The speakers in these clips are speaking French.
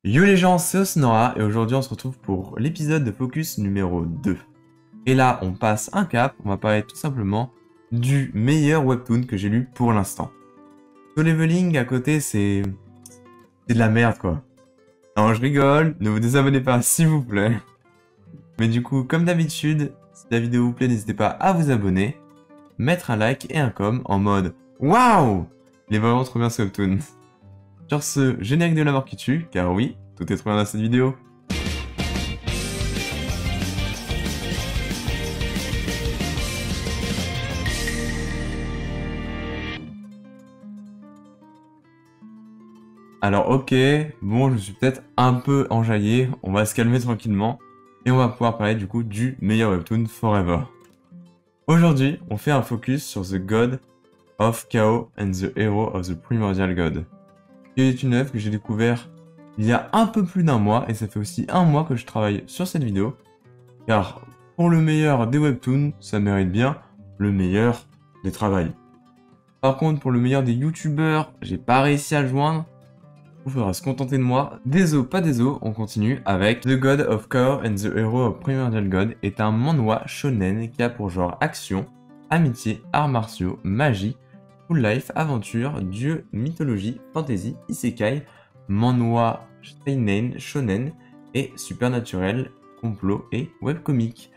Yo les gens, c'est Osnora et aujourd'hui on se retrouve pour l'épisode de Focus numéro 2. Et là on passe un cap, on va parler tout simplement du meilleur webtoon que j'ai lu pour l'instant. Solo Leveling à côté c'est de la merde quoi. Non je rigole, ne vous désabonnez pas s'il vous plaît. Mais du coup comme d'habitude, si la vidéo vous plaît n'hésitez pas à vous abonner, mettre un like et un com en mode waouh, il est vraiment trop bien ce webtoon. Sur ce, générique de la mort qui tue, car oui, tout est trop bien dans cette vidéo. Alors ok, bon je suis peut-être un peu enjaillé, on va se calmer tranquillement, et on va pouvoir parler du coup du meilleur webtoon forever. Aujourd'hui, on fait un focus sur The God of Chaos and the Hero of the Primordial God, qui est une œuvre que j'ai découvert il y a un peu plus d'un mois, et ça fait aussi un mois que je travaille sur cette vidéo, car pour le meilleur des webtoons, ça mérite bien le meilleur des travails. Par contre, pour le meilleur des youtubeurs, j'ai pas réussi à le joindre, il faudra se contenter de moi. Désolé, pas désolé, on continue avec The God of Chaos and the Hero of Primordial God est un manhwa shonen qui a pour genre action, amitié, arts martiaux, magie, full life, aventure, dieu, mythologie, fantasy, isekai, manhwa seinen, shonen et supernaturel, complot et webcomic.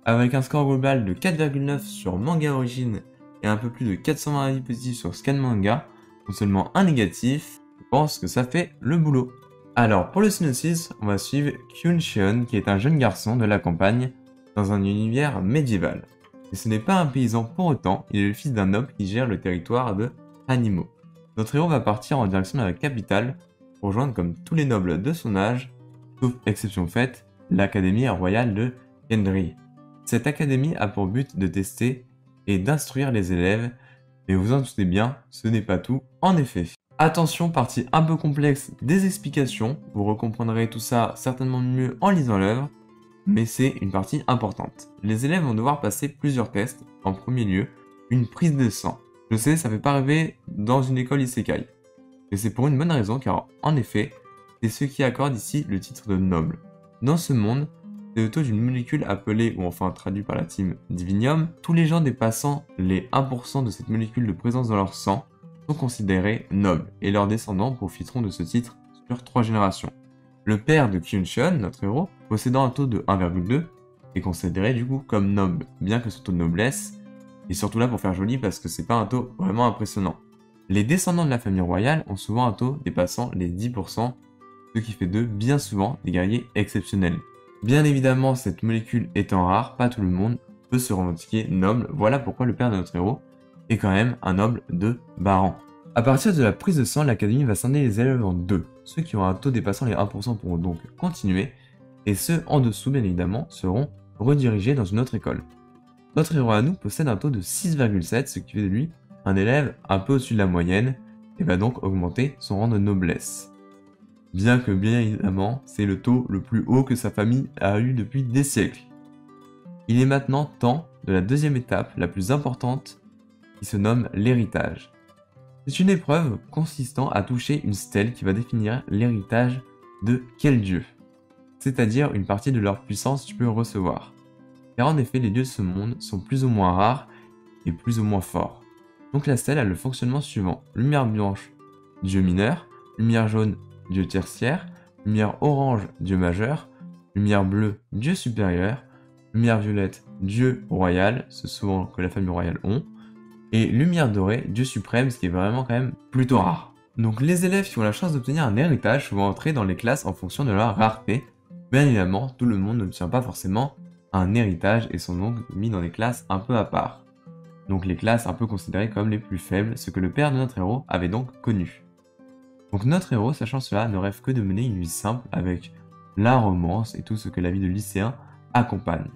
Avec un score global de 4,9 sur Manga Origin et un peu plus de 420 avis positifs sur Scan Manga, non seulement un négatif, je pense que ça fait le boulot. Alors pour le synopsis, on va suivre Kyun Cheon qui est un jeune garçon de la campagne dans un univers médiéval. Et ce n'est pas un paysan pour autant, il est le fils d'un noble qui gère le territoire de Hanimo. Notre héros va partir en direction de la capitale pour rejoindre comme tous les nobles de son âge, sauf exception faite, l'académie royale de Kendry. Cette académie a pour but de tester et d'instruire les élèves, mais vous en doutez bien, ce n'est pas tout en effet. Attention, partie un peu complexe des explications, vous recomprendrez tout ça certainement mieux en lisant l'œuvre, mais c'est une partie importante. Les élèves vont devoir passer plusieurs tests, en premier lieu, une prise de sang. Je sais, ça fait pas rêver dans une école isekai, mais c'est pour une bonne raison car en effet, c'est ce qui accorde ici le titre de noble. Dans ce monde, c'est le taux d'une molécule appelée, ou enfin traduit par la team Divinium, tous les gens dépassant les 1% de cette molécule de présence dans leur sang sont considérés nobles, et leurs descendants profiteront de ce titre sur 3 générations. Le père de Kyun Cheon, notre héros, possédant un taux de 1,2, est considéré du coup comme noble, bien que son taux de noblesse est surtout là pour faire joli parce que c'est pas un taux vraiment impressionnant. Les descendants de la famille royale ont souvent un taux dépassant les 10%, ce qui fait d'eux bien souvent des guerriers exceptionnels. Bien évidemment, cette molécule étant rare, pas tout le monde peut se revendiquer noble, voilà pourquoi le père de notre héros est quand même un noble de Baran. A partir de la prise de sang, l'académie va scinder les élèves en deux. Ceux qui ont un taux dépassant les 1% pourront donc continuer, et ceux en dessous, bien évidemment, seront redirigés dans une autre école. Notre héros à nous possède un taux de 6,7, ce qui fait de lui un élève un peu au-dessus de la moyenne, et va donc augmenter son rang de noblesse. Bien que, bien évidemment, c'est le taux le plus haut que sa famille a eu depuis des siècles. Il est maintenant temps de la deuxième étape, la plus importante, qui se nomme l'héritage. C'est une épreuve consistant à toucher une stèle qui va définir l'héritage de quel dieu, c'est-à-dire une partie de leur puissance que tu peux recevoir. Car en effet, les dieux de ce monde sont plus ou moins rares et plus ou moins forts. Donc la stèle a le fonctionnement suivant: lumière blanche, dieu mineur, lumière jaune, dieu tertiaire, lumière orange, dieu majeur, lumière bleue, dieu supérieur, lumière violette, dieu royal, c'est souvent que la famille royale ont, et lumière dorée, dieu suprême, ce qui est vraiment quand même plutôt rare. Donc les élèves qui ont la chance d'obtenir un héritage vont entrer dans les classes en fonction de leur rareté. Bien évidemment, tout le monde n'obtient pas forcément un héritage et sont donc mis dans des classes un peu à part. Donc les classes un peu considérées comme les plus faibles, ce que le père de notre héros avait donc connu. Donc notre héros, sachant cela, ne rêve que de mener une vie simple avec la romance et tout ce que la vie de lycéen accompagne.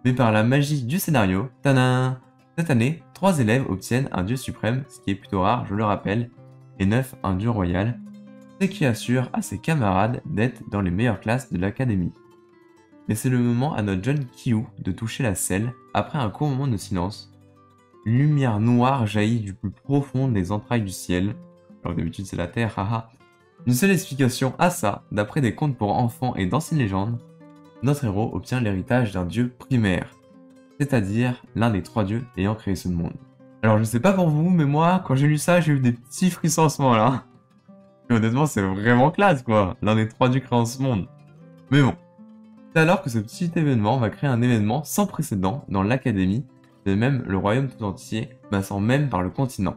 Mais par la magie du scénario, tadam, cette année, 3 élèves obtiennent un dieu suprême, ce qui est plutôt rare, je le rappelle, et 9 un dieu royal, ce qui assure à ses camarades d'être dans les meilleures classes de l'académie. Mais c'est le moment à notre jeune Kyu de toucher la selle, après un court moment de silence. Une lumière noire jaillit du plus profond des entrailles du ciel, alors que d'habitude c'est la terre, haha. Une seule explication à ça, d'après des contes pour enfants et d'anciennes légendes, notre héros obtient l'héritage d'un dieu primaire, c'est-à-dire l'un des 3 dieux ayant créé ce monde. Alors je sais pas pour vous, mais moi, quand j'ai lu ça, j'ai eu des petits frissons à ce moment-là. Et honnêtement, c'est vraiment classe, quoi, l'un des 3 dieux créés en ce monde. Mais bon, c'est alors que ce petit événement va créer un événement sans précédent dans l'académie, et même le royaume tout entier, passant même par le continent.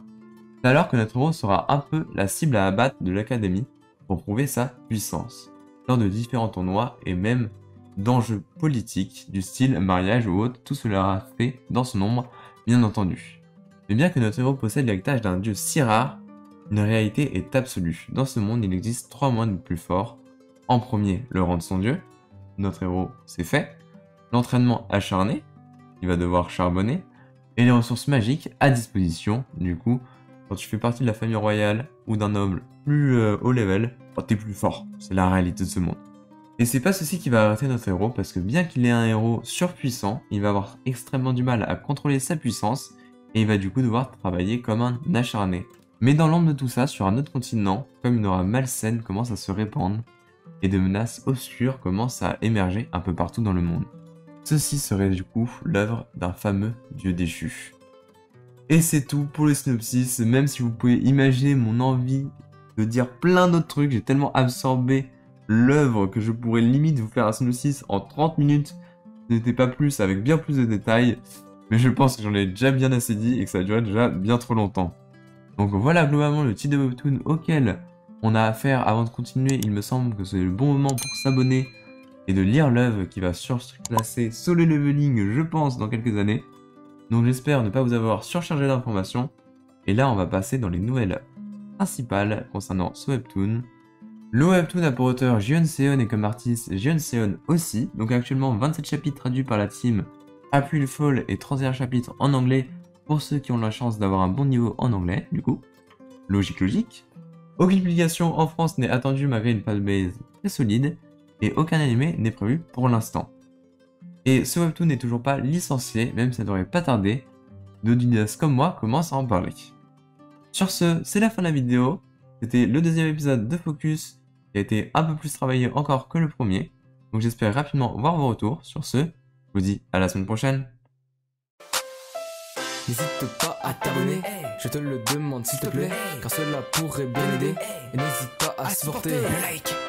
C'est alors que notre héros sera un peu la cible à abattre de l'académie pour prouver sa puissance, lors de différents tournois et même d'enjeux politiques du style mariage ou autre, tout cela sera fait dans son ombre, bien entendu. Mais bien que notre héros possède l'héritage d'un dieu si rare, une réalité est absolue. Dans ce monde, il existe 3 moines plus forts. En premier, le rang de son dieu. Notre héros, c'est fait. L'entraînement acharné, il va devoir charbonner. Et les ressources magiques à disposition. Du coup, quand tu fais partie de la famille royale ou d'un noble plus haut level, t'es plus fort. C'est la réalité de ce monde. Et c'est pas ceci qui va arrêter notre héros, parce que bien qu'il est un héros surpuissant, il va avoir extrêmement du mal à contrôler sa puissance, et il va du coup devoir travailler comme un acharné. Mais dans l'ombre de tout ça, sur un autre continent, comme une aura malsaine commence à se répandre, et de menaces obscures commencent à émerger un peu partout dans le monde. Ceci serait du coup l'œuvre d'un fameux dieu déchu. Et c'est tout pour le synopsis, même si vous pouvez imaginer mon envie de dire plein d'autres trucs, j'ai tellement absorbé l'œuvre que je pourrais limite vous faire un synopsis en 30 minutes, ce n'était pas plus, avec bien plus de détails, mais je pense que j'en ai déjà bien assez dit et que ça a duré déjà bien trop longtemps. Donc voilà globalement le type de webtoon auquel on a affaire. Avant de continuer, il me semble que c'est le bon moment pour s'abonner et de lire l'œuvre qui va surclasser Solo Leveling, je pense, dans quelques années. Donc j'espère ne pas vous avoir surchargé d'informations. Et là, on va passer dans les nouvelles principales concernant ce webtoon. Le webtoon a pour auteur Jion Seon et comme artiste Jion Seon aussi. Donc actuellement 27 chapitres traduits par la team April Fall et 31 chapitres en anglais pour ceux qui ont la chance d'avoir un bon niveau en anglais, du coup. Logique. Aucune publication en France n'est attendue malgré une fanbase très solide et aucun animé n'est prévu pour l'instant. Et ce webtoon n'est toujours pas licencié, même si ça devrait pas tarder. D'autres vidéastes comme moi commencent à en parler. Sur ce, c'est la fin de la vidéo. C'était le 2e épisode de Focus qui a été un peu plus travaillé encore que le premier. Donc j'espère rapidement voir vos retours. Sur ce, je vous dis à la semaine prochaine. N'hésite pas à t'abonner, je te le demande s'il te plaît, car cela pourrait bien aider. Et n'hésite pas à supporter. Like.